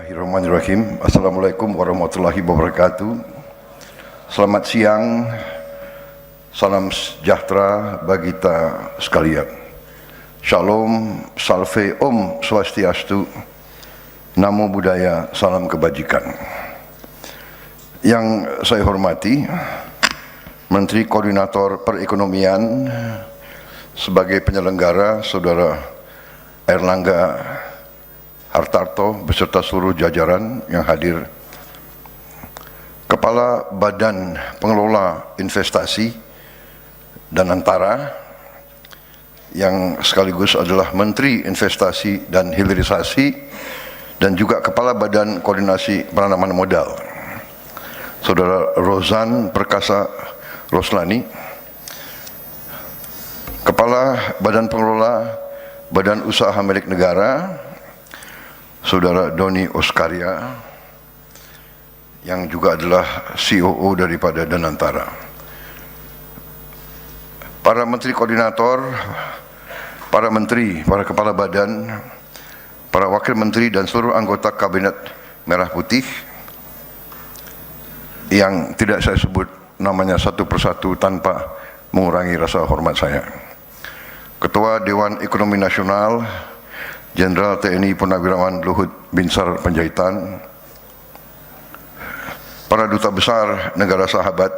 Bismillahirrahmanirrahim. Assalamualaikum warahmatullahi wabarakatuh. Selamat siang, salam sejahtera bagi kita sekalian. Shalom, salve, om swastiastu, namo buddhaya, salam kebajikan. Yang saya hormati Menteri Koordinator Perekonomian sebagai penyelenggara, Saudara Airlangga Hartarto beserta seluruh jajaran yang hadir, Kepala Badan Pengelola Investasi dan Antara yang sekaligus adalah Menteri Investasi dan Hilirisasi dan juga Kepala Badan Koordinasi Penanaman Modal, Saudara Rozan Perkasa Roslani, Kepala Badan Pengelola Badan Usaha Milik Negara, Saudara Doni Oskaria, yang juga adalah COO daripada Danantara. Para Menteri Koordinator, para Menteri, para Kepala Badan, para Wakil Menteri dan seluruh anggota Kabinet Merah Putih yang tidak saya sebut namanya satu persatu tanpa mengurangi rasa hormat saya. Ketua Dewan Ekonomi Nasional Jenderal TNI Purnawirawan Luhut Binsar Panjaitan, para duta besar negara sahabat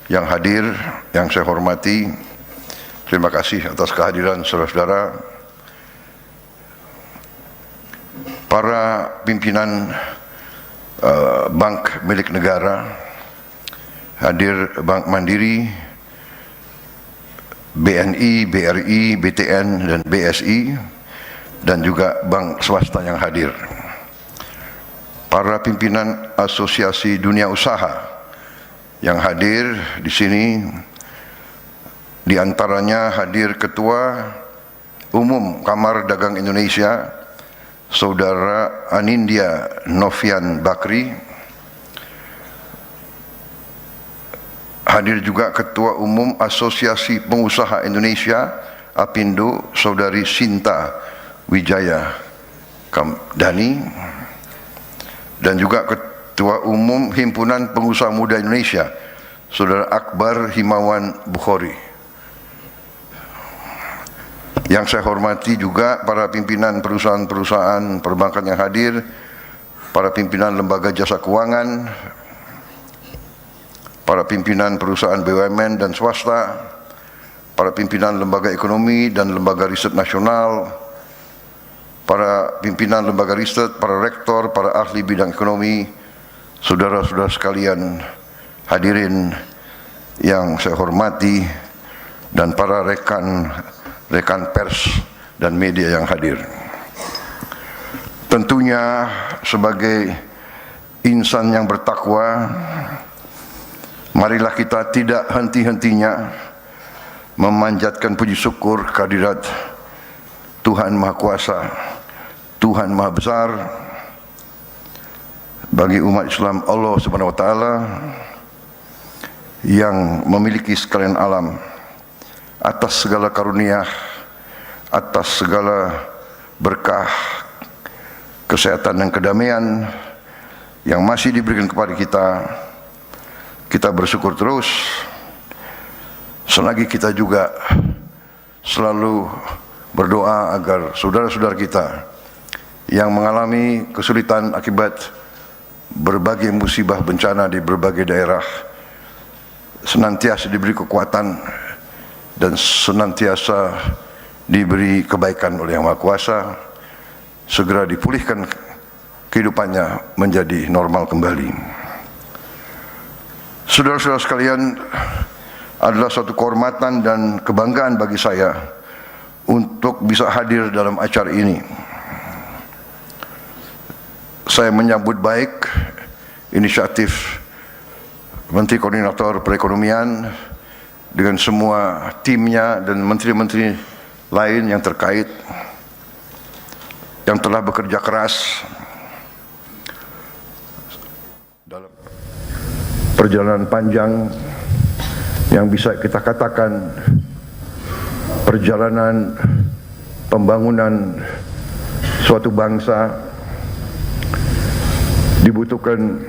yang hadir, yang saya hormati, terima kasih atas kehadiran saudara-saudara, para pimpinan bank milik negara, hadir Bank Mandiri, BNI, BRI, BTN, dan BSI, dan juga bank swasta yang hadir, para pimpinan Asosiasi Dunia Usaha yang hadir di sini, di antaranya hadir Ketua Umum Kamar Dagang Indonesia, Saudara Anindya Novian Bakri, hadir juga Ketua Umum Asosiasi Pengusaha Indonesia Apindo, Saudari Sinta Wijaya Kamdani, dan juga Ketua Umum Himpunan Pengusaha Muda Indonesia, Saudara Akbar Himawan Bukhari. Yang saya hormati juga para pimpinan perusahaan-perusahaan perbankan yang hadir, para pimpinan lembaga jasa keuangan, para pimpinan perusahaan BUMN dan swasta, para pimpinan lembaga ekonomi dan lembaga riset nasional, para pimpinan lembaga riset, para rektor, para ahli bidang ekonomi, saudara-saudara sekalian hadirin yang saya hormati, dan para rekan pers dan media yang hadir. Tentunya sebagai insan yang bertakwa, marilah kita tidak henti-hentinya memanjatkan puji syukur kehadirat Tuhan Maha Kuasa, Tuhan Maha Besar, bagi umat Islam Allah Subhanahu wa Ta'ala yang memiliki sekalian alam, atas segala karunia, atas segala berkah, kesehatan dan kedamaian yang masih diberikan kepada kita. Kita bersyukur terus, selagi kita juga selalu berdoa agar saudara-saudara kita yang mengalami kesulitan akibat berbagai musibah bencana di berbagai daerah senantiasa diberi kekuatan dan senantiasa diberi kebaikan oleh Yang Maha Kuasa, segera dipulihkan kehidupannya menjadi normal kembali. Saudara-saudara sekalian, adalah suatu kehormatan dan kebanggaan bagi saya untuk bisa hadir dalam acara ini. Saya menyambut baik inisiatif Menteri Koordinator Perekonomian dengan semua timnya dan menteri-menteri lain yang terkait, yang telah bekerja keras dalam perjalanan panjang yang bisa kita katakan perjalanan pembangunan suatu bangsa dibutuhkan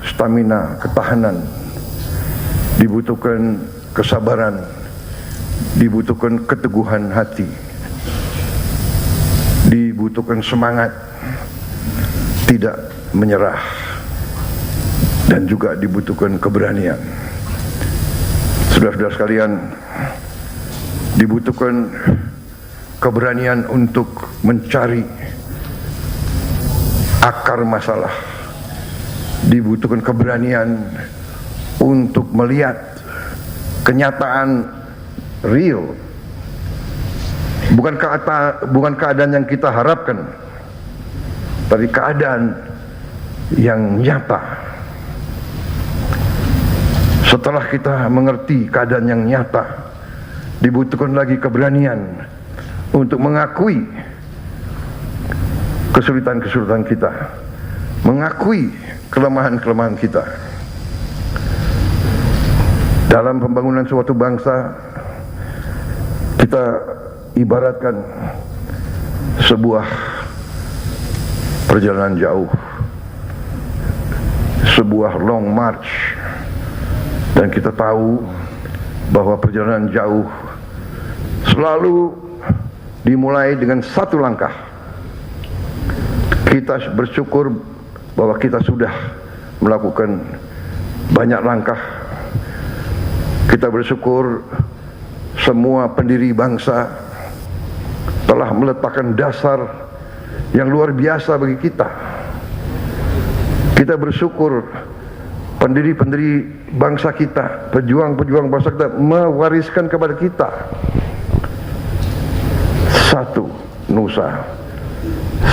stamina, ketahanan, dibutuhkan kesabaran, dibutuhkan keteguhan hati, dibutuhkan semangat, tidak menyerah, dan juga dibutuhkan keberanian. Saudara-saudara sekalian, dibutuhkan keberanian untuk mencari akar masalah, dibutuhkan keberanian untuk melihat kenyataan real, bukan keadaan yang kita harapkan, tapi keadaan yang nyata. Setelah kita mengerti keadaan yang nyata, dibutuhkan lagi keberanian untuk mengakui kesulitan-kesulitan kita, mengakui kelemahan-kelemahan kita. Dalam pembangunan suatu bangsa, kita ibaratkan sebuah perjalanan jauh, sebuah long march, dan kita tahu bahwa perjalanan jauh selalu dimulai dengan satu langkah. Kita bersyukur bahwa kita sudah melakukan banyak langkah. Kita bersyukur semua pendiri bangsa telah meletakkan dasar yang luar biasa bagi kita. Kita bersyukur pendiri-pendiri bangsa kita, pejuang-pejuang bangsa kita mewariskan kepada kita satu nusa,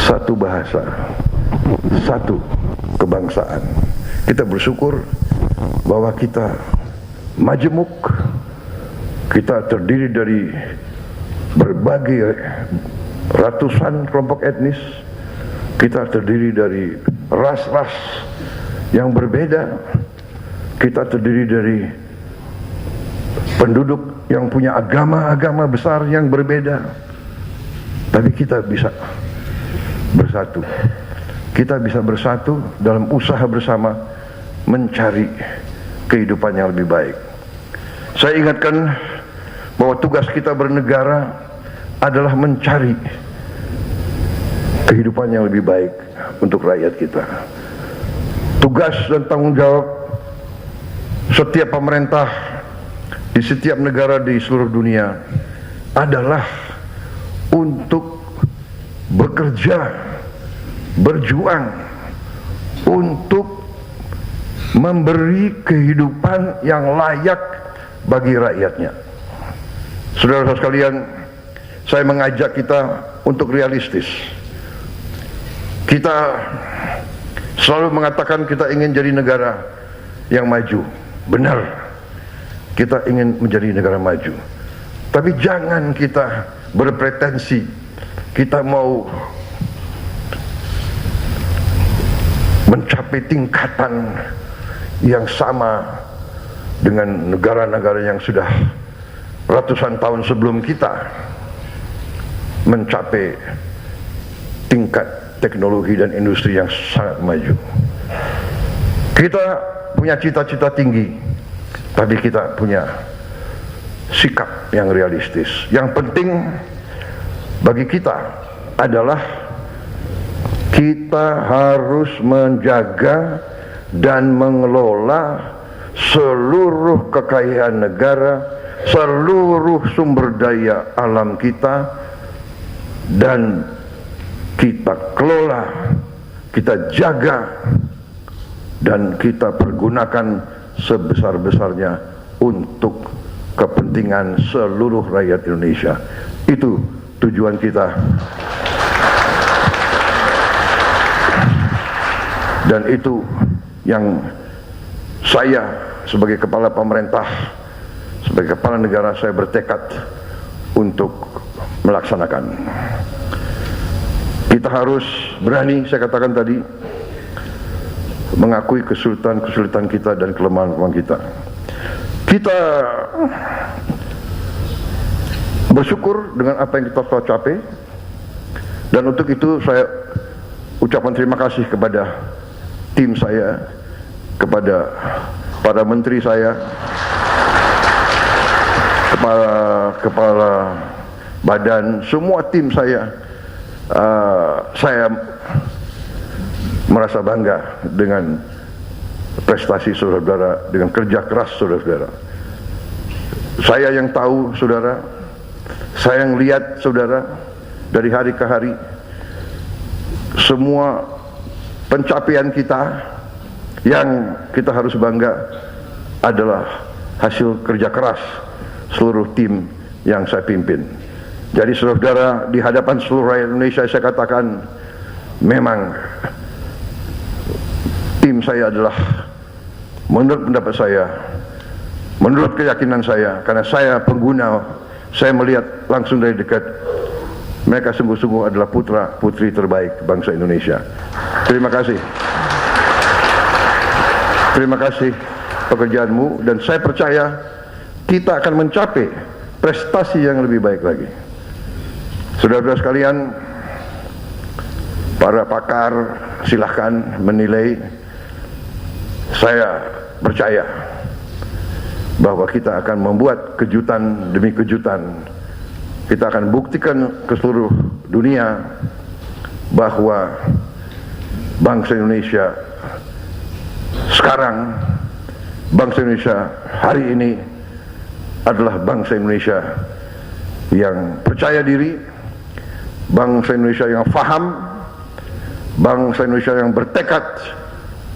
satu bahasa, satu kebangsaan. Kita bersyukur bahwa kita majemuk, kita terdiri dari berbagai ratusan kelompok etnis, kita terdiri dari ras-ras yang berbeda, kita terdiri dari penduduk yang punya agama-agama besar yang berbeda, tapi kita bisa bersatu. Kita bisa bersatu dalam usaha bersama mencari kehidupan yang lebih baik. Saya ingatkan bahwa tugas kita bernegara adalah mencari kehidupan yang lebih baik untuk rakyat kita. Tugas dan tanggung jawab setiap pemerintah di setiap negara di seluruh dunia adalah untuk bekerja, berjuang untuk memberi kehidupan yang layak bagi rakyatnya. Saudara-saudara sekalian, saya mengajak kita untuk realistis. Kita selalu mengatakan kita ingin jadi negara yang maju. Benar, kita ingin menjadi negara maju. Tapi jangan kita berpretensi kita mau mencapai tingkatan yang sama dengan negara-negara yang sudah ratusan tahun sebelum kita mencapai tingkat teknologi dan industri yang sangat maju. Kita punya cita-cita tinggi, tapi kita punya sikap yang realistis. Yang penting bagi kita adalah kita harus menjaga dan mengelola seluruh kekayaan negara, seluruh sumber daya alam kita, dan kita kelola, kita jaga, dan kita pergunakan sebesar-besarnya untuk kepentingan seluruh rakyat Indonesia. Itu tujuan kita. Dan itu yang saya sebagai kepala pemerintah, sebagai kepala negara, saya bertekad untuk melaksanakan. Kita harus berani, saya katakan tadi, mengakui kesulitan-kesulitan kita dan kelemahan-kelemahan kita. Kita bersyukur dengan apa yang kita telah capai, dan untuk itu saya ucapkan terima kasih kepada tim saya, kepada para menteri saya, kepala badan, semua tim saya merasa bangga dengan prestasi saudara-saudara, dengan kerja keras saudara-saudara. Saya yang tahu saudara, saya yang lihat saudara dari hari ke hari, semua pencapaian kita yang kita harus bangga adalah hasil kerja keras seluruh tim yang saya pimpin. Jadi saudara-saudara, di hadapan seluruh rakyat Indonesia saya katakan, memang tim saya adalah, menurut pendapat saya, menurut keyakinan saya, karena saya pengguna, saya melihat langsung dari dekat, mereka sungguh-sungguh adalah putra-putri terbaik bangsa Indonesia. Terima kasih. Terima kasih pekerjaanmu, dan saya percaya kita akan mencapai prestasi yang lebih baik lagi. Saudara-saudara sekalian, para pakar silahkan menilai. Saya percaya bahwa kita akan membuat kejutan demi kejutan. Kita akan buktikan ke seluruh dunia bahwa bangsa Indonesia sekarang, bangsa Indonesia hari ini adalah bangsa Indonesia yang percaya diri, bangsa Indonesia yang faham, bangsa Indonesia yang bertekad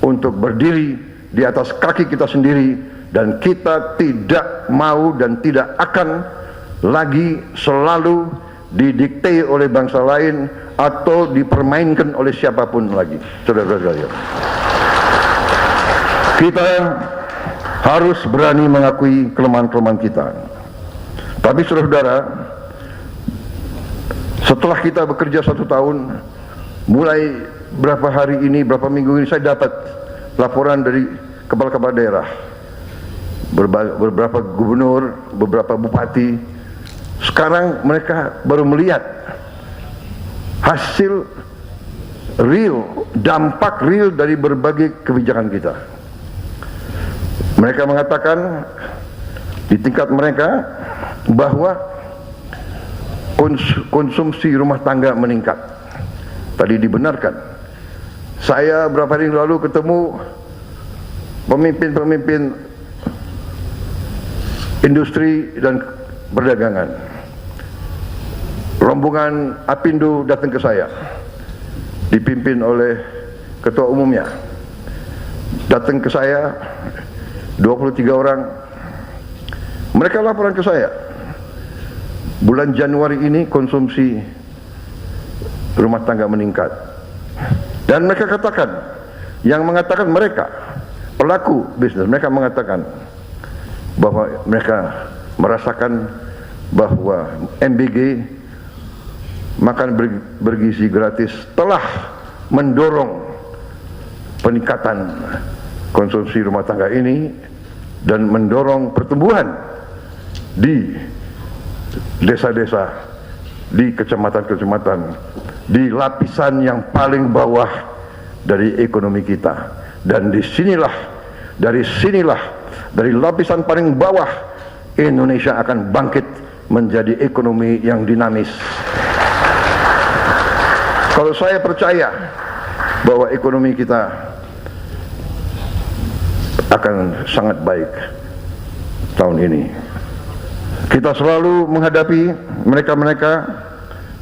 untuk berdiri di atas kaki kita sendiri, dan kita tidak mau dan tidak akan lagi selalu didikte oleh bangsa lain atau dipermainkan oleh siapapun lagi. Saudara-saudara sekalian, kita harus berani mengakui kelemahan-kelemahan kita. Tapi saudara-saudara, setelah kita bekerja 1 tahun, mulai berapa hari ini, berapa minggu ini, saya dapat laporan dari kepala-kepala daerah, beberapa gubernur, beberapa bupati. Sekarang mereka baru melihat hasil real, dampak real dari berbagai kebijakan kita. Mereka mengatakan di tingkat mereka bahwa konsumsi rumah tangga meningkat. Tadi dibenarkan. Saya beberapa hari lalu ketemu pemimpin-pemimpin industri dan perdagangan. Rombongan Apindo datang ke saya, dipimpin oleh ketua umumnya. Datang ke saya 23 orang. Mereka laporan ke saya, bulan Januari ini konsumsi rumah tangga meningkat. Dan mereka katakan, yang mengatakan mereka, pelaku bisnis, mereka mengatakan bahwa mereka merasakan bahwa MBG, makan bergizi gratis, telah mendorong peningkatan konsumsi rumah tangga ini dan mendorong pertumbuhan di desa-desa, di kecamatan-kecamatan, di lapisan yang paling bawah dari ekonomi kita. Dan dari sinilah, dari lapisan paling bawah, Indonesia akan bangkit menjadi ekonomi yang dinamis. Kalau saya percaya bahwa ekonomi kita akan sangat baik tahun ini. Kita selalu menghadapi mereka-mereka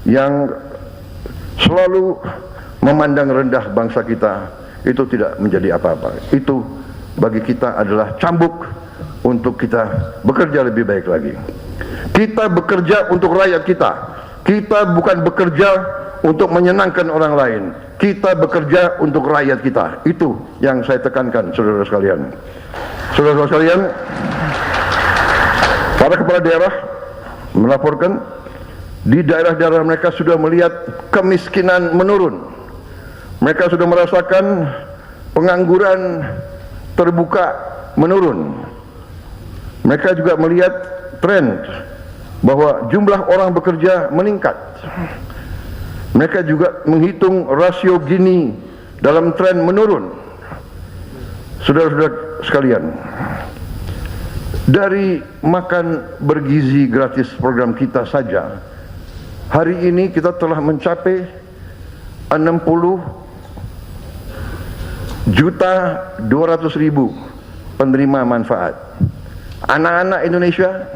yang selalu memandang rendah bangsa kita. Itu tidak menjadi apa-apa. Itu bagi kita adalah cambuk untuk kita bekerja lebih baik lagi. Kita bekerja untuk rakyat kita. Kita bukan bekerja untuk menyenangkan orang lain. Kita bekerja untuk rakyat kita. Itu yang saya tekankan, saudara sekalian. Saudara sekalian, para kepala daerah melaporkan di daerah-daerah mereka sudah melihat kemiskinan menurun. Mereka sudah merasakan pengangguran terbuka menurun. Mereka juga melihat tren bahwa jumlah orang bekerja meningkat. Mereka juga menghitung rasio Gini dalam tren menurun. Saudara-saudara sekalian, dari makan bergizi gratis program kita saja, hari ini kita telah mencapai 60.200.000 penerima manfaat. Anak-anak Indonesia,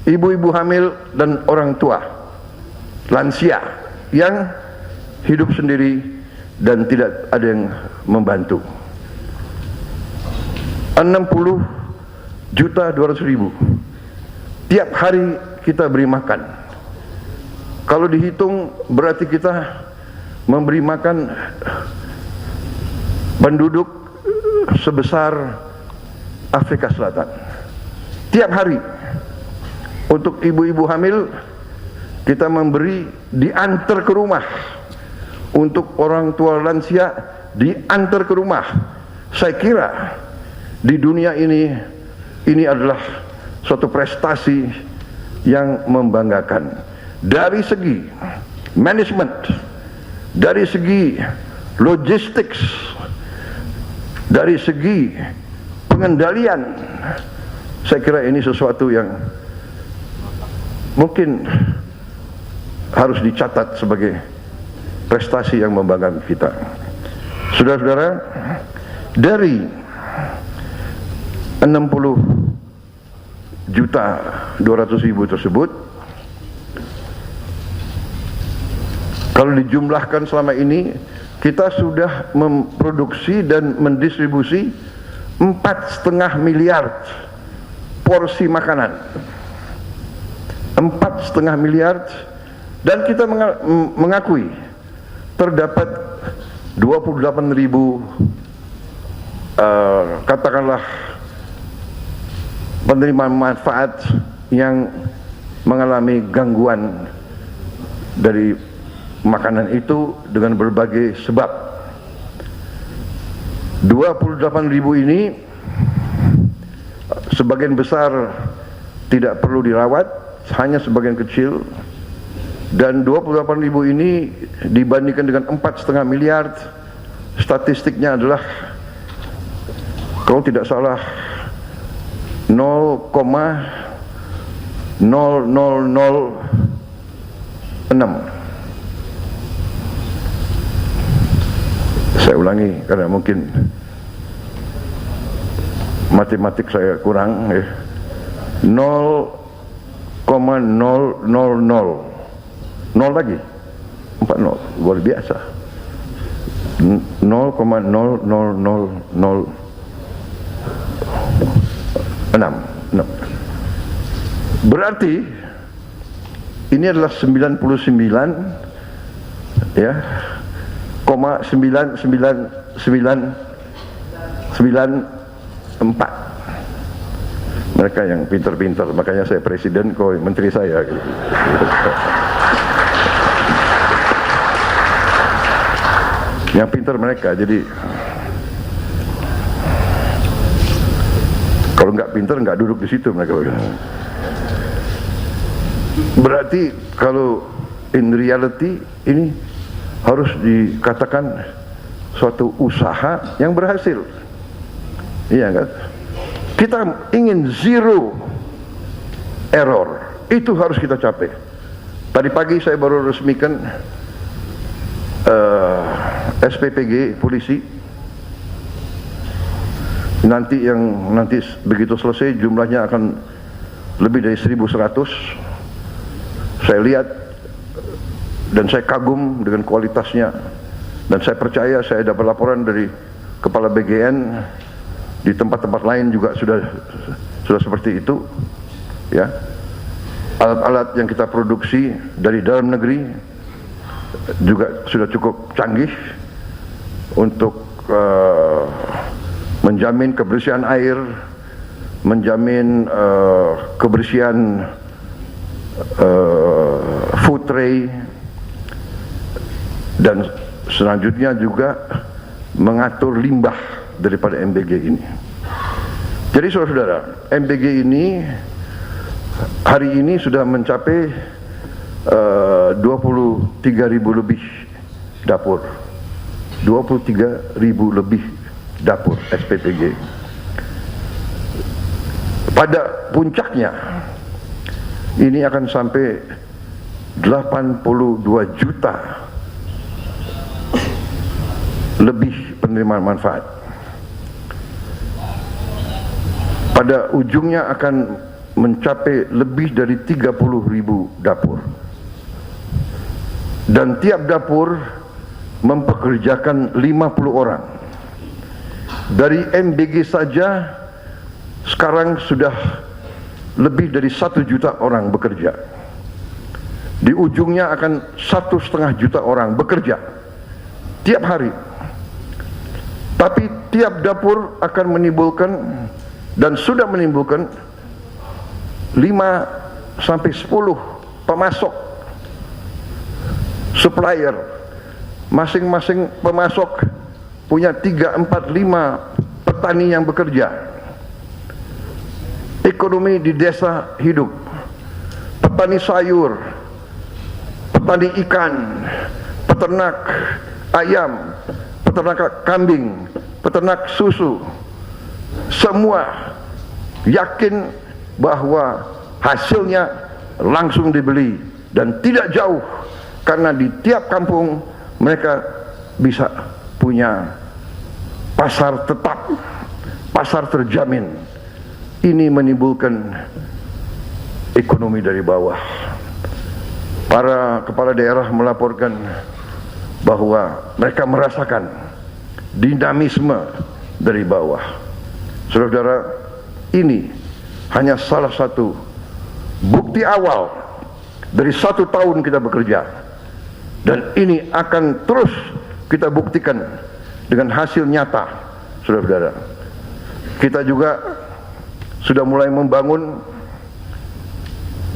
ibu-ibu hamil dan orang tua, lansia yang hidup sendiri dan tidak ada yang membantu. 60.200.000 tiap hari kita beri makan. Kalau dihitung berarti kita memberi makan penduduk sebesar Afrika Selatan. Tiap hari untuk ibu-ibu hamil kita memberi, diantar ke rumah. Untuk orang tua lansia diantar ke rumah. Saya kira di dunia ini adalah suatu prestasi yang membanggakan. Dari segi manajemen, dari segi logistik, dari segi pengendalian, saya kira ini sesuatu yang mungkin harus dicatat sebagai prestasi yang membanggakan kita. Saudara-saudara, dari 60.200.000 tersebut, kalau dijumlahkan selama ini, kita sudah memproduksi dan mendistribusi 4,5 miliar porsi makanan. 4,5 miliar, dan kita mengakui terdapat 28.000 katakanlah penerima manfaat yang mengalami gangguan dari makanan itu dengan berbagai sebab. 28.000 ini sebagian besar tidak perlu dirawat, hanya sebagian kecil, dan 28.000 ini dibandingkan dengan 4,5 miliar, statistiknya adalah kalau tidak salah 0,0006. Saya ulangi karena mungkin matematik saya kurang, 0,000 nol lagi 40, luar biasa. 0,00006. Berarti ini adalah 99 ya, 99994. Mereka yang pintar-pintar, makanya saya presiden, kau menteri saya gitu. Yang pintar mereka, jadi kalau nggak pintar nggak duduk di situ mereka. Berarti kalau in reality ini harus dikatakan suatu usaha yang berhasil. Iya kan? Kita ingin zero error, itu harus kita capai. Tadi pagi saya baru resmikan SPPG polisi. Nanti begitu selesai jumlahnya akan lebih dari 1.100. Saya lihat dan saya kagum dengan kualitasnya, dan saya percaya, saya dapat laporan dari Kepala BGN di tempat-tempat lain juga sudah seperti itu ya. Alat-alat yang kita produksi dari dalam negeri juga sudah cukup canggih untuk menjamin kebersihan air, menjamin kebersihan food tray, dan selanjutnya juga mengatur limbah daripada MBG ini. Jadi saudara-saudara, MBG ini hari ini sudah mencapai 23.000 lebih dapur, 23.000 lebih dapur SPPG. Pada puncaknya ini akan sampai 82 juta lebih penerima manfaat. Pada ujungnya akan mencapai lebih dari 30.000 dapur. Dan tiap dapur mempekerjakan 50 orang. Dari MBG saja sekarang sudah lebih dari 1 juta orang bekerja. Di ujungnya akan 1,5 juta orang bekerja tiap hari. Tapi tiap dapur akan menimbulkan dan sudah menimbulkan 5 sampai 10 pemasok, supplier. Masing-masing pemasok punya 3, 4, 5 petani yang bekerja. Ekonomi di desa hidup. Petani sayur, petani ikan, peternak ayam, peternak kambing, peternak susu, semua yakin bahwa hasilnya langsung dibeli dan tidak jauh, karena di tiap kampung mereka bisa punya pasar tetap, pasar terjamin. Ini menimbulkan ekonomi dari bawah. Para kepala daerah melaporkan bahwa mereka merasakan dinamisme dari bawah. Saudara-saudara, ini hanya salah satu bukti awal dari 1 tahun kita bekerja, dan ini akan terus kita buktikan dengan hasil nyata. Saudara-saudara, kita juga sudah mulai membangun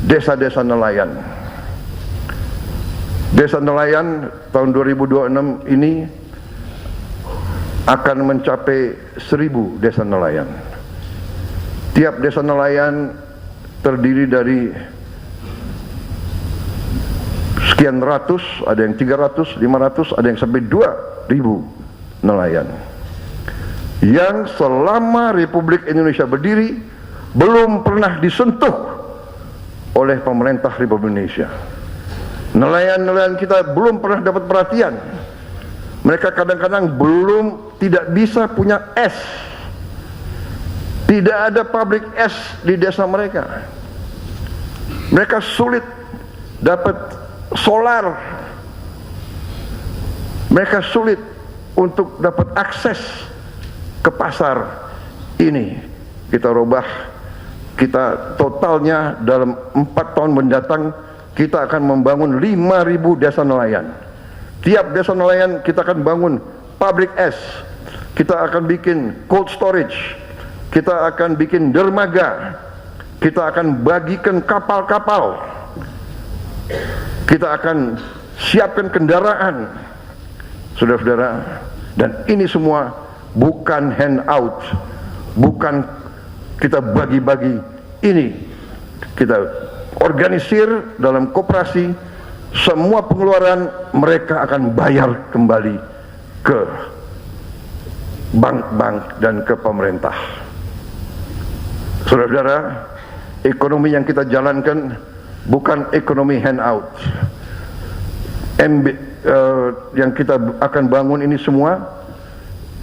desa-desa nelayan. Desa nelayan tahun 2026 ini akan mencapai 1.000 desa nelayan. Tiap desa nelayan terdiri dari sekian ratus, ada yang 300, 500, ada yang sampai 2.000 nelayan. Yang selama Republik Indonesia berdiri belum pernah disentuh oleh pemerintah Republik Indonesia. Nelayan-nelayan kita belum pernah dapat perhatian. Mereka kadang-kadang tidak bisa punya es. Tidak ada pabrik es di desa mereka. Mereka sulit dapat solar. Mereka sulit untuk dapat akses ke pasar. Ini kita rubah. Kita totalnya dalam 4 tahun mendatang kita akan membangun 5.000 desa nelayan. Tiap desa nelayan kita akan bangun pabrik es. Kita akan bikin cold storage. Kita akan bikin dermaga. Kita akan bagikan kapal-kapal. Kita akan siapkan kendaraan. Saudara-saudara, dan ini semua bukan handout, bukan kita bagi-bagi. Ini kita organisir dalam koperasi. Semua pengeluaran mereka akan bayar kembali ke bank-bank dan ke pemerintah. Saudara-saudara, ekonomi yang kita jalankan bukan ekonomi handout. Yang kita akan bangun ini semua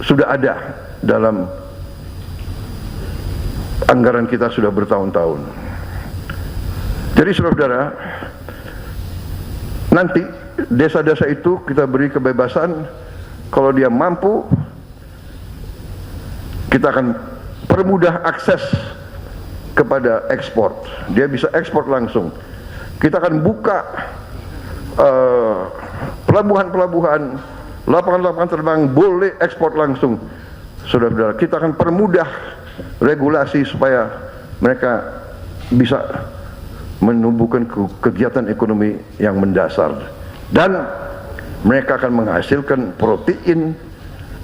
sudah ada dalam anggaran kita sudah bertahun-tahun. Jadi saudara-saudara, nanti desa-desa itu kita beri kebebasan. Kalau dia mampu, kita akan permudah akses kepada ekspor. Dia bisa ekspor langsung. Kita akan buka pelabuhan-pelabuhan, lapangan-lapangan terbang boleh ekspor langsung. Saudara-saudara, kita akan permudah regulasi supaya mereka bisa menumbuhkan kegiatan ekonomi yang mendasar, dan mereka akan menghasilkan protein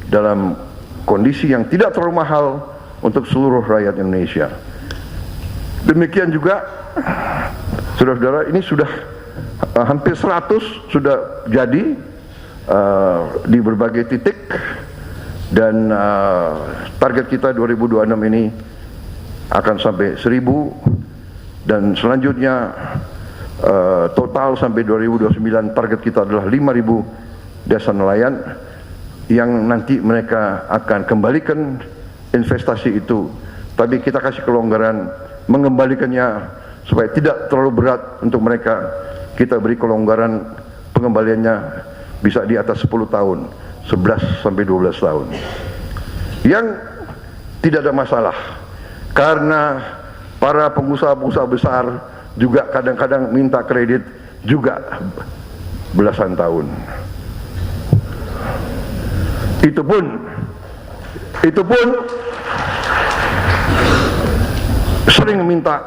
dalam kondisi yang tidak terlalu mahal untuk seluruh rakyat Indonesia. Demikian juga saudara-saudara, ini sudah hampir 100 sudah jadi di berbagai titik. Dan target kita 2026 ini akan sampai 1000, dan selanjutnya total sampai 2029 target kita adalah 5000 desa nelayan yang nanti mereka akan kembalikan investasi itu. Tapi kita kasih kelonggaran mengembalikannya supaya tidak terlalu berat untuk mereka. Kita beri kelonggaran pengembaliannya bisa di atas 10 tahun, 11 sampai 12 tahun. Yang tidak ada masalah, karena para pengusaha-pengusaha besar juga kadang-kadang minta kredit juga belasan tahun. Itu pun sering minta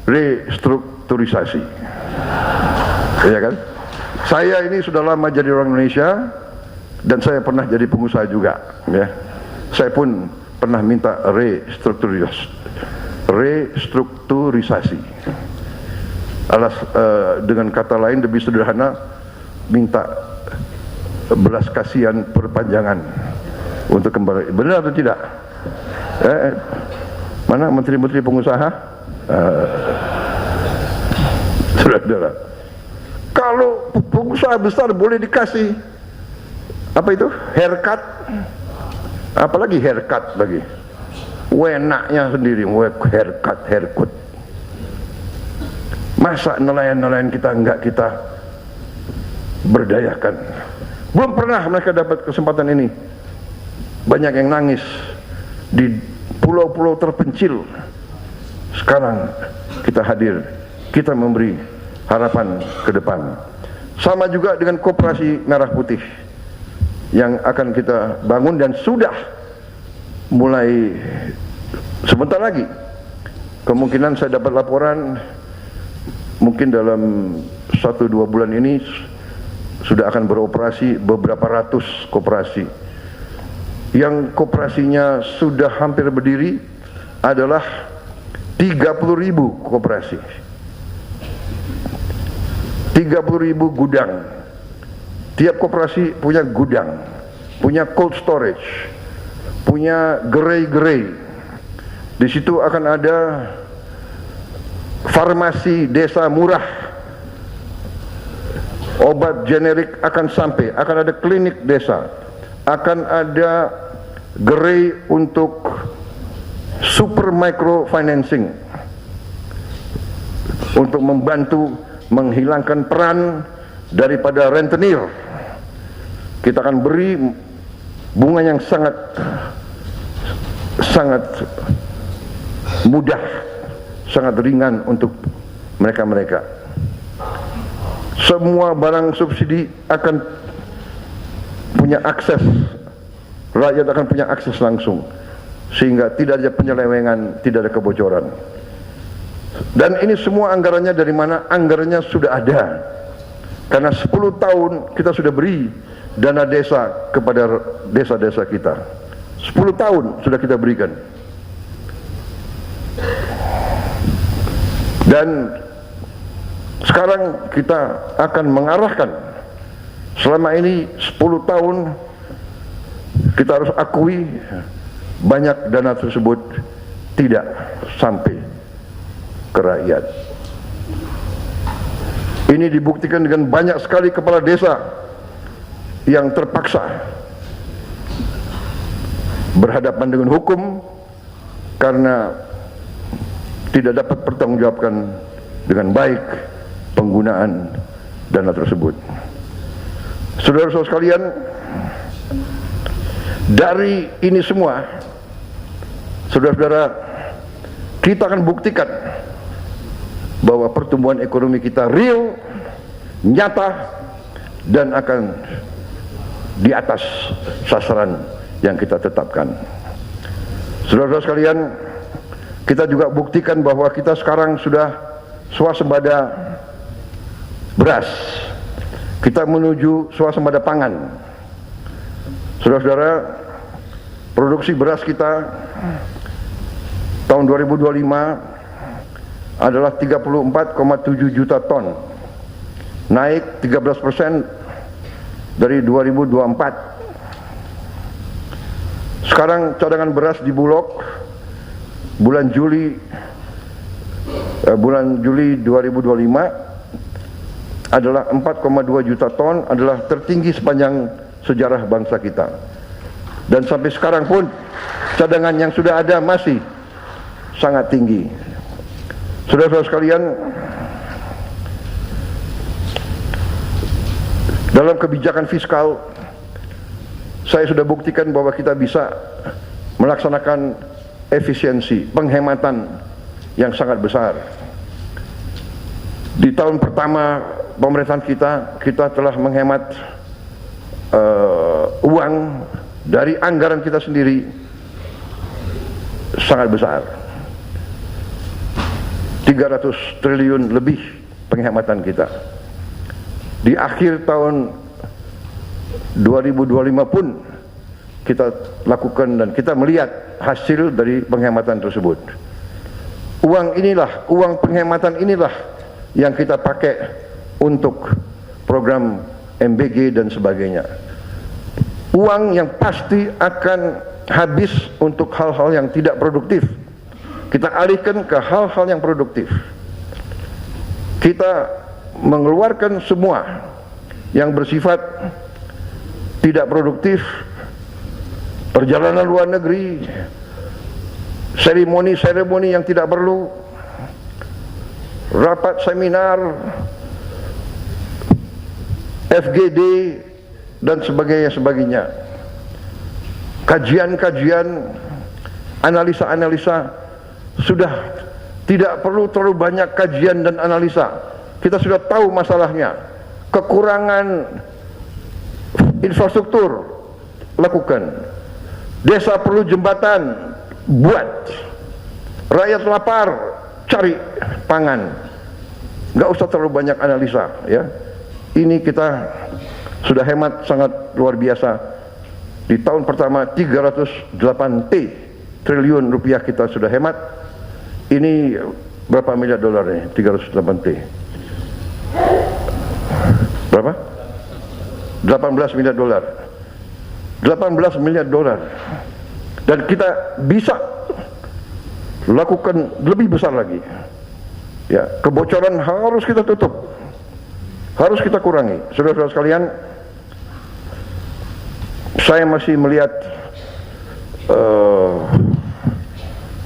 restrukturisasi, ya kan? Saya ini sudah lama jadi orang Indonesia dan saya pernah jadi pengusaha juga, ya. Saya pun pernah minta restrukturisasi. Dengan kata lain lebih sederhana, minta belas kasihan perpanjangan untuk kembali. Benar atau tidak? Mana menteri-menteri pengusaha? Saudara-saudara, kalau pengusaha besar boleh dikasih apa itu? Haircut. Apalagi haircut lagi. Wenaknya sendiri, haircut. Masa nelayan-nelayan kita enggak kita berdayakan? Belum pernah mereka dapat kesempatan ini. Banyak yang nangis di pulau-pulau terpencil. Sekarang kita hadir, kita memberi harapan ke depan. Sama juga dengan Koperasi Merah Putih yang akan kita bangun dan sudah mulai sebentar lagi. Kemungkinan saya dapat laporan mungkin dalam 1-2 bulan ini sudah akan beroperasi beberapa ratus koperasi. Yang koperasinya sudah hampir berdiri adalah 30.000 koperasi, 30.000 gudang. Tiap koperasi punya gudang, punya cold storage, punya gerai-gerai. Di situ akan ada farmasi desa murah, obat generik akan sampai, akan ada klinik desa, akan ada gerai untuk super micro financing untuk membantu menghilangkan peran daripada rentenir. Kita akan beri bunga yang sangat mudah, sangat ringan untuk mereka-mereka. Semua barang subsidi akan punya akses, rakyat akan punya akses langsung, sehingga tidak ada penyelewengan, tidak ada kebocoran. Dan ini semua anggarannya dari mana? Anggarannya sudah ada, karena 10 tahun kita sudah beri dana desa kepada desa-desa kita. 10 tahun sudah kita berikan. Dan sekarang kita akan mengarahkan. Selama ini 10 tahun kita harus akui banyak dana tersebut tidak sampai ke rakyat. Ini dibuktikan dengan banyak sekali kepala desa yang terpaksa berhadapan dengan hukum karena tidak dapat pertanggungjawabkan dengan baik penggunaan dana tersebut. Saudara-saudara sekalian, dari ini semua, saudara-saudara, kita akan buktikan bahwa pertumbuhan ekonomi kita real, nyata, dan akan di atas sasaran yang kita tetapkan. Saudara-saudara sekalian, kita juga buktikan bahwa kita sekarang sudah swasembada beras. Kita menuju swasembada pangan. Saudara-saudara, produksi beras kita tahun 2025 adalah 34,7 juta ton, naik 13% dari 2024. Sekarang cadangan beras di Bulog bulan Juli 2025 adalah 4,2 juta ton, adalah tertinggi sepanjang sejarah bangsa kita. Dan sampai sekarang pun cadangan yang sudah ada masih sangat tinggi. Saudara-saudara sekalian, dalam kebijakan fiskal saya sudah buktikan bahwa kita bisa melaksanakan efisiensi, penghematan yang sangat besar. Di tahun pertama pemerintahan kita telah menghemat uang dari anggaran kita sendiri sangat besar. 300 triliun lebih penghematan kita. Di akhir tahun 2025 pun kita lakukan dan kita melihat hasil dari penghematan tersebut. Uang penghematan inilah yang kita pakai untuk program MBG dan sebagainya. Uang yang pasti akan habis untuk hal-hal yang tidak produktif. Kita alihkan ke hal-hal yang produktif. Kita mengeluarkan semua yang bersifat tidak produktif, perjalanan luar negeri, seremoni-seremoni yang tidak perlu, rapat seminar, FGD dan sebagainya. Kajian-kajian, analisa-analisa, sudah tidak perlu terlalu banyak kajian dan analisa. Kita sudah tahu masalahnya. Kekurangan infrastruktur, lakukan. Desa perlu jembatan, buat. Rakyat lapar, cari pangan. Nggak usah terlalu banyak analisa, ya. Ini kita sudah hemat sangat luar biasa. Di tahun pertama 308 triliun rupiah kita sudah hemat. Ini berapa miliar dolar nih? 308 T. Berapa? 18 miliar dolar. 18 miliar dolar. Dan kita bisa lakukan lebih besar lagi. Ya, kebocoran harus kita tutup. Harus kita kurangi. Saudara-saudara sekalian, saya masih melihat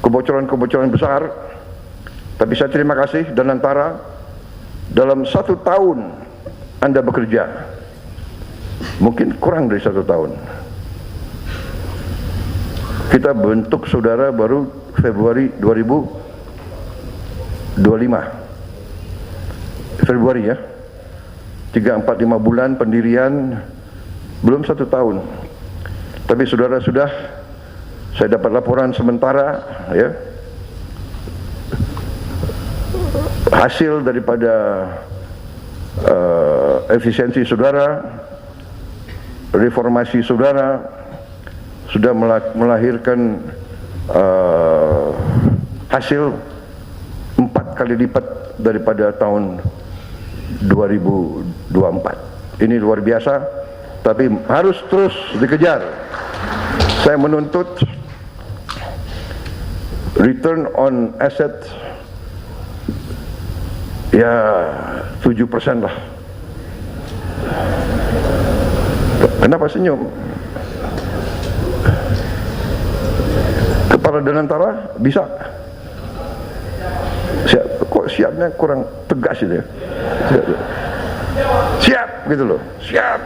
kebocoran-kebocoran besar, tapi saya terima kasih Danantara, dalam 1 tahun Anda bekerja, mungkin kurang dari 1 tahun, kita bentuk saudara baru Februari 2025, Februari ya, 3-4-5 bulan pendirian, belum 1 tahun, tapi saudara sudah, saya dapat laporan sementara, ya, hasil daripada efisiensi saudara, reformasi saudara, sudah melahirkan hasil 4 kali lipat daripada tahun 2024. Ini luar biasa, tapi harus terus dikejar. Saya menuntut return on asset ya 7% lah. Kenapa senyum? Kepala Danantara bisa? Kok siapnya kurang tegas itu ya? Siap gitu loh, siap.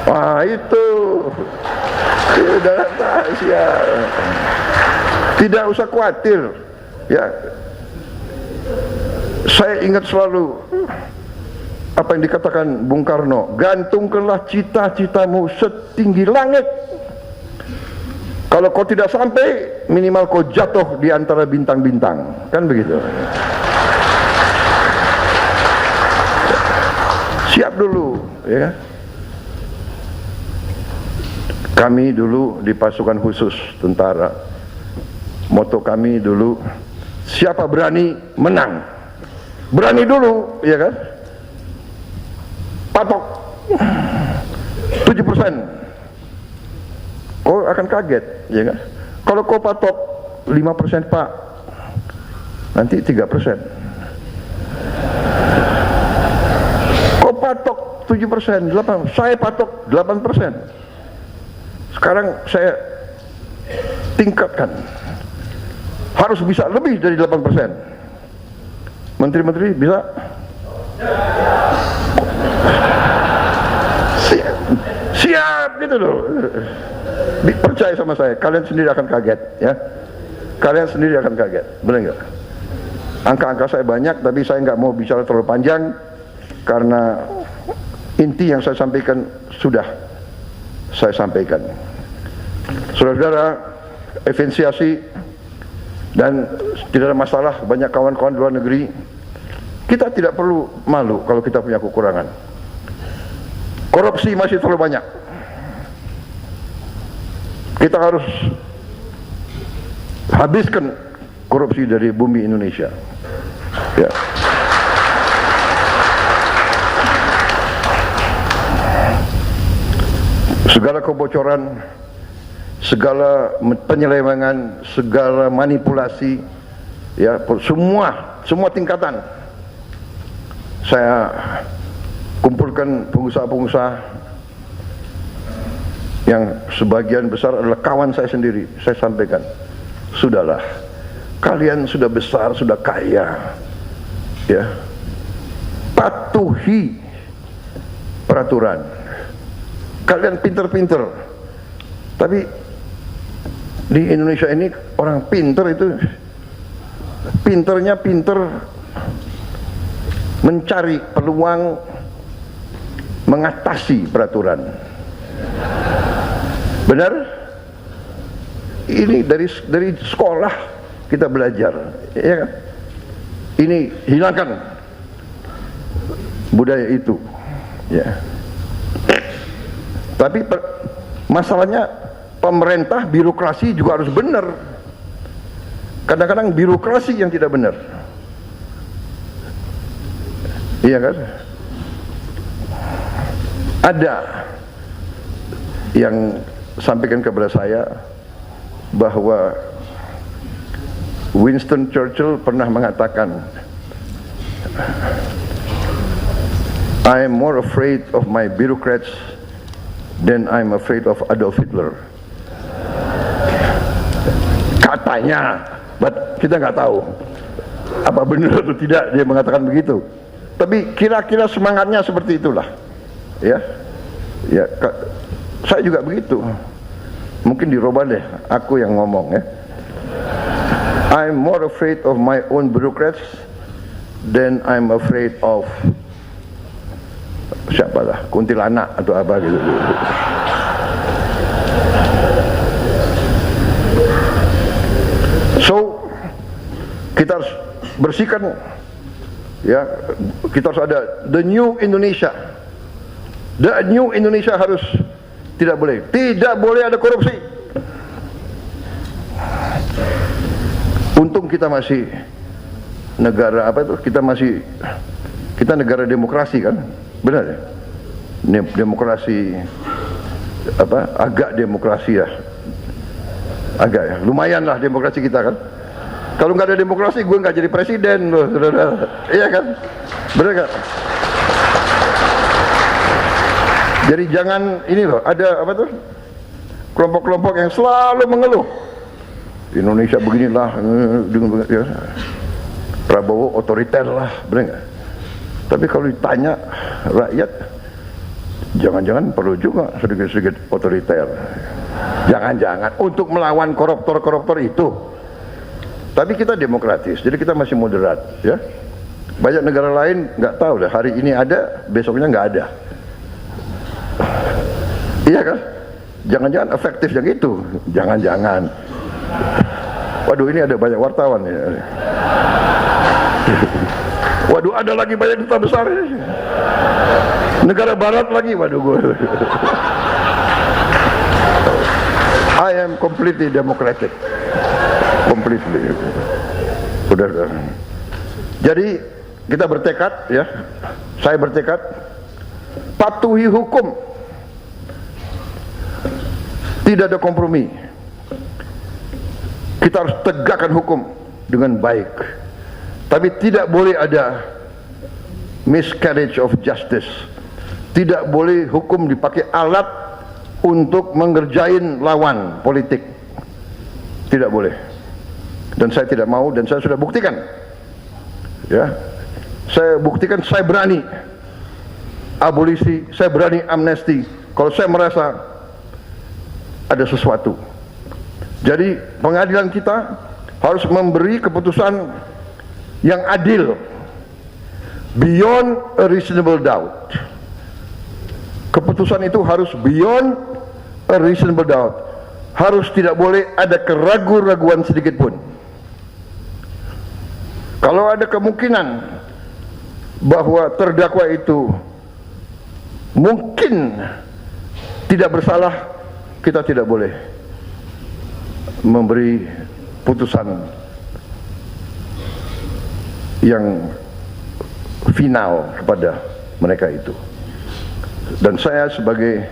Wah itu Danantara siap. Tidak usah khawatir, ya. Saya ingat selalu apa yang dikatakan Bung Karno, gantungkanlah cita-citamu setinggi langit. Kalau kau tidak sampai, minimal kau jatuh di antara bintang-bintang, kan begitu. Siap dulu, ya. Kami dulu di pasukan khusus tentara, moto kami dulu, siapa berani menang, berani dulu, ya kan? Patok 7%. Kau akan kaget, ya kan? Kalau kau patok 5% Pak, nanti 3%. Kau patok 7%, 8%, saya patok 8%. Sekarang saya tingkatkan, harus bisa lebih dari 8%. Menteri-menteri bisa? Siap gitu loh. Percaya sama saya, kalian sendiri akan kaget, ya. Kalian sendiri akan kaget, benar nggak? Angka-angka saya banyak, tapi saya nggak mau bicara terlalu panjang karena inti yang saya sampaikan sudah saya sampaikan. Saudara-saudara, esensiasi dan tidak ada masalah, banyak kawan-kawan di luar negeri. Kita tidak perlu malu kalau kita punya kekurangan. Korupsi masih terlalu banyak. Kita harus habiskan korupsi dari bumi Indonesia. Ya. Segala kebocoran, segala penyelewengan, segala manipulasi, ya, semua tingkatan. Saya kumpulkan pengusaha-pengusaha yang sebagian besar adalah kawan saya sendiri. Saya sampaikan, sudahlah, kalian sudah besar, sudah kaya, ya, patuhi peraturan. Kalian pinter-pinter, tapi di Indonesia ini orang pinter itu pinternya pinter mencari peluang mengatasi peraturan. Benar? Ini dari sekolah kita belajar, ya kan? Ini hilangkan budaya itu, ya. Tapi masalahnya pemerintah, birokrasi juga harus benar. Kadang-kadang birokrasi yang tidak benar, iya kan? Ada yang sampaikan kepada saya bahwa Winston Churchill pernah mengatakan, I am more afraid of my bureaucrats than I'm afraid of Adolf Hitler. Katanya, but kita nggak tahu apa benar atau tidak dia mengatakan begitu. Tapi kira-kira semangatnya seperti itulah, ya. Ya, saya juga begitu. Mungkin dirubah deh, aku yang ngomong, ya. I'm more afraid of my own bureaucrats than I'm afraid of siapalah, kuntilanak atau apa gitu. So kita harus bersihkan, ya, kita harus ada the new Indonesia. The new Indonesia harus tidak boleh ada korupsi. Untung kita masih negara apa itu? Kita negara demokrasi kan? Benar ya? Demokrasi apa? Agak demokrasi ya. Agak ya. Lumayan lah demokrasi kita kan. Kalau nggak ada demokrasi, gue nggak jadi presiden loh, saudara. Iya kan? Benar kan? Jadi jangan ini loh, ada apa tuh? Kelompok-kelompok yang selalu mengeluh. Indonesia beginilah, ya. Prabowo otoriter lah, benar nggak? Tapi kalau ditanya rakyat, jangan-jangan perlu juga sedikit-sedikit otoriter. Jangan-jangan untuk melawan koruptor-koruptor itu. Tapi kita demokratis, jadi kita masih moderat, ya. Banyak negara lain nggak tahu deh, hari ini ada, besoknya nggak ada. Iya kan? Jangan-jangan efektif yang itu. Jangan-jangan. Waduh, ini ada banyak wartawan ya. Waduh, ada lagi banyak duta besar. Negara barat lagi, waduh gue. I am completely democratic. Completely. Udah. Jadi kita bertekad, ya. Saya bertekad patuhi hukum. Tidak ada kompromi. Kita harus tegakkan hukum dengan baik. Tapi tidak boleh ada miscarriage of justice. Tidak boleh hukum dipakai alat untuk mengerjain lawan politik. Tidak boleh. Dan saya tidak mau, dan saya sudah buktikan. Ya, saya buktikan, saya berani abolisi, saya berani amnesti kalau saya merasa ada sesuatu. Jadi pengadilan kita harus memberi keputusan yang adil, beyond a reasonable doubt. Keputusan itu harus beyond a reasonable doubt. Harus tidak boleh ada keraguan-raguan sedikit pun. Kalau ada kemungkinan bahwa terdakwa itu mungkin tidak bersalah, kita tidak boleh memberi putusan yang final kepada mereka itu. Dan saya sebagai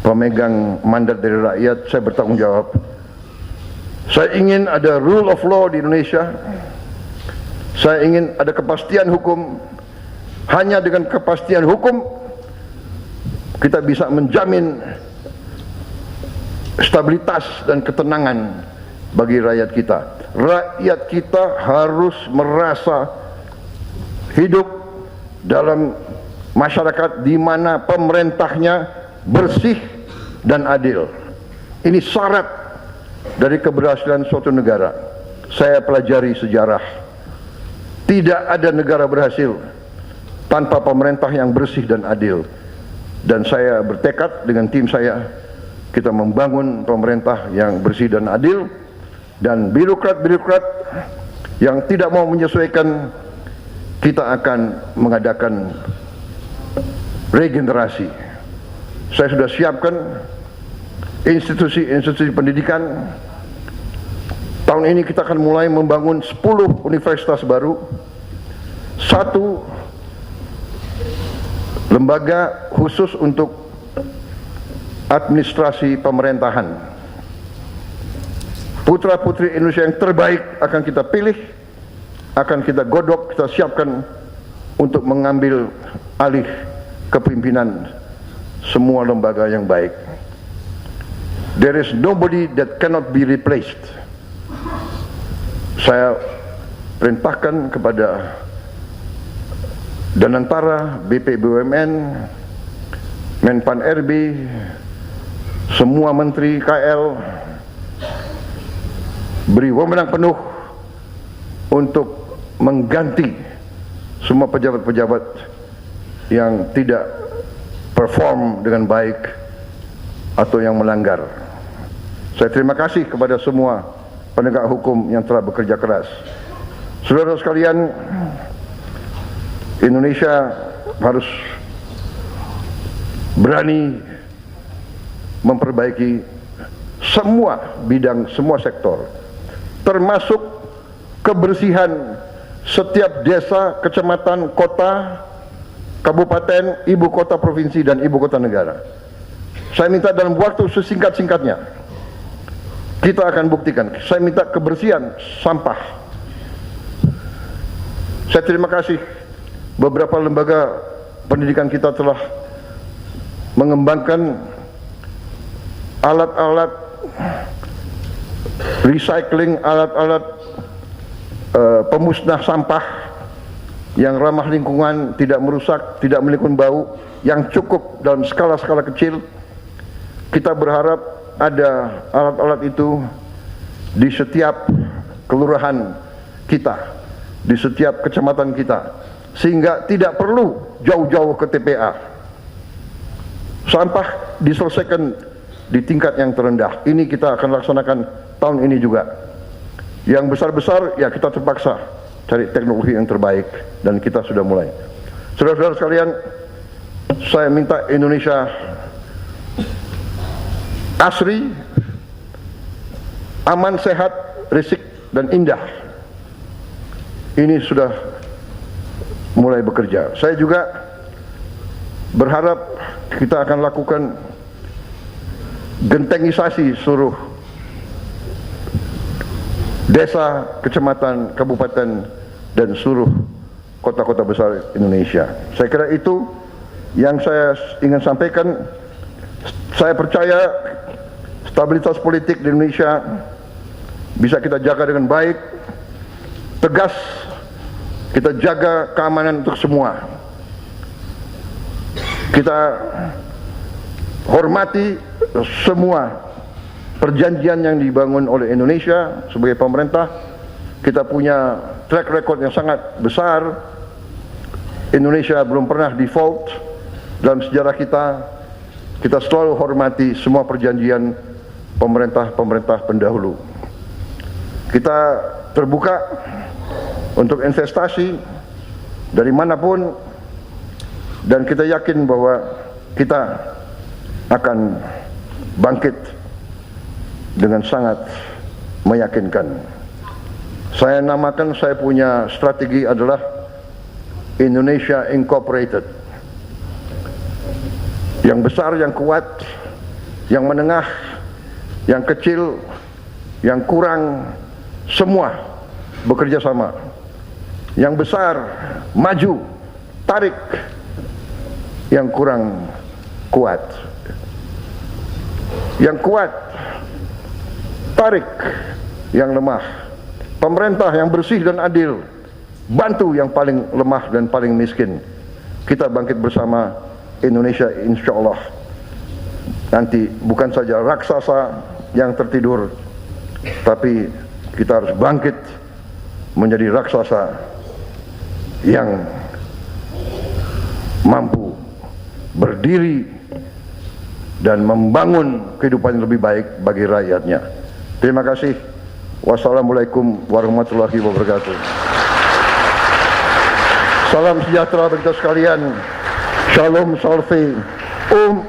pemegang mandat dari rakyat, saya bertanggung jawab. Saya ingin ada rule of law di Indonesia. Saya ingin ada kepastian hukum. Hanya dengan kepastian hukum kita bisa menjamin stabilitas dan ketenangan bagi rakyat kita. Rakyat kita harus merasa hidup dalam masyarakat di mana pemerintahnya bersih dan adil. Ini syarat dari keberhasilan suatu negara. Saya pelajari sejarah. Tidak ada negara berhasil tanpa pemerintah yang bersih dan adil. Dan saya bertekad dengan tim saya, kita membangun pemerintah yang bersih dan adil, dan birokrat-birokrat yang tidak mau menyesuaikan, kita akan mengadakan regenerasi. Saya sudah siapkan institusi-institusi pendidikan. Tahun ini kita akan mulai membangun 10 universitas baru, 1 lembaga khusus untuk administrasi pemerintahan. Putra-putri Indonesia yang terbaik akan kita pilih, akan kita godok, kita siapkan untuk mengambil alih kepimpinan semua lembaga yang baik. There is nobody that cannot be replaced. Saya perintahkan kepada Danantara, BP BUMN, Menpan RB, semua menteri KL, beri wewenang penuh untuk mengganti semua pejabat-pejabat yang tidak perform dengan baik atau yang melanggar. Saya terima kasih kepada semua penegak hukum yang telah bekerja keras. Saudara sekalian, Indonesia harus berani memperbaiki semua bidang, semua sektor, termasuk kebersihan setiap desa, kecamatan, kota, kabupaten, ibu kota provinsi, dan ibu kota negara. Saya minta dalam waktu sesingkat-singkatnya kita akan buktikan. Saya minta kebersihan sampah. Saya terima kasih beberapa lembaga pendidikan kita telah mengembangkan alat-alat recycling, alat-alat pemusnah sampah yang ramah lingkungan, tidak merusak, tidak menimbulkan bau, yang cukup dalam skala-skala kecil. Kita berharap ada alat-alat itu di setiap kelurahan kita, di setiap kecamatan kita, sehingga tidak perlu jauh-jauh ke TPA. Sampah diselesaikan di tingkat yang terendah. Ini kita akan laksanakan tahun ini juga. Yang besar-besar ya kita terpaksa cari teknologi yang terbaik, dan kita sudah mulai. Saudara-saudara sekalian, saya minta Indonesia asri, aman, sehat, risik, dan indah. Ini sudah mulai bekerja. Saya juga berharap kita akan lakukan gentengisasi seluruh desa, kecamatan, kabupaten, dan seluruh kota-kota besar Indonesia. Saya kira itu yang saya ingin sampaikan. Saya percaya stabilitas politik di Indonesia bisa kita jaga dengan baik, tegas, kita jaga keamanan untuk semua. Kita hormati semua perjanjian yang dibangun oleh Indonesia sebagai pemerintah. Kita punya track record yang sangat besar. Indonesia belum pernah default dalam sejarah kita. Kita selalu hormati semua perjanjian pemerintah-pemerintah pendahulu. Kita terbuka untuk investasi dari manapun, dan kita yakin bahwa kita akan bangkit dengan sangat meyakinkan. Saya namakan, saya punya strategi adalah Indonesia Incorporated. Yang besar, yang kuat, yang menengah, yang kecil, yang kurang, semua bekerja sama. Yang besar maju, tarik, yang kurang kuat. Yang kuat tarik yang lemah. Pemerintah yang bersih dan adil bantu yang paling lemah dan paling miskin. Kita bangkit bersama. Indonesia insya Allah nanti bukan saja raksasa yang tertidur, tapi kita harus bangkit menjadi raksasa yang mampu berdiri dan membangun kehidupan yang lebih baik bagi rakyatnya. Terima kasih. Wassalamualaikum warahmatullahi wabarakatuh. Salam sejahtera bagi kita sekalian. Shalom Salve,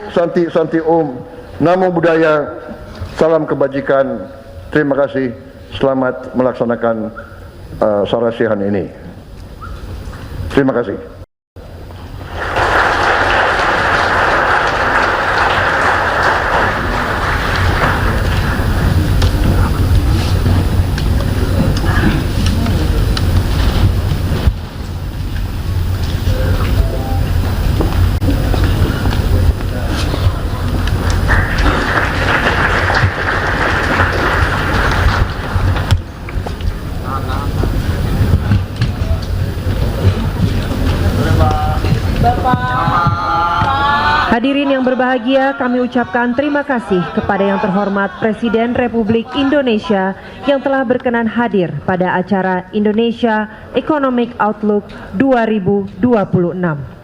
Santi Santi Namo Buddhaya, salam kebajikan. Terima kasih, selamat melaksanakan sarasihan ini. Terima kasih. Hadirin yang berbahagia, kami ucapkan terima kasih kepada yang terhormat Presiden Republik Indonesia yang telah berkenan hadir pada acara Indonesia Economic Outlook 2026.